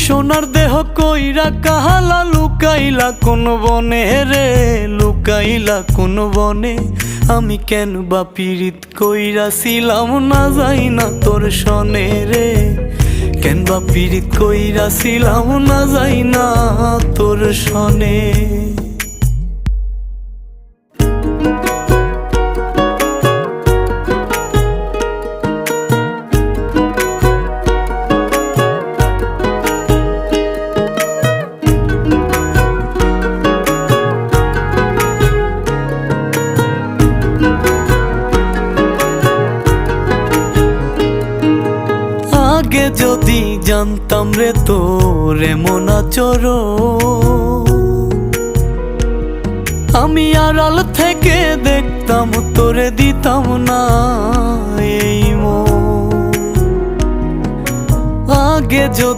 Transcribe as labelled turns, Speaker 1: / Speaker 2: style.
Speaker 1: সোনার দেহ কইরা কাহালা লুকাইলা কোন বনে রে, লুকাইলা কোন বনে। আমি কেন বা পীড়িত কইরাছিলাম না যাই না তোর সনে রে, কেন বা পীড়িত কইরাছিলাম না যাই না তোর সনে। আগে যদি জানতাম রে তোর এমন আচরণ, আমি আড়াল থেকে দেখতাম তোরে দিতাম না এই মন। আগে যদি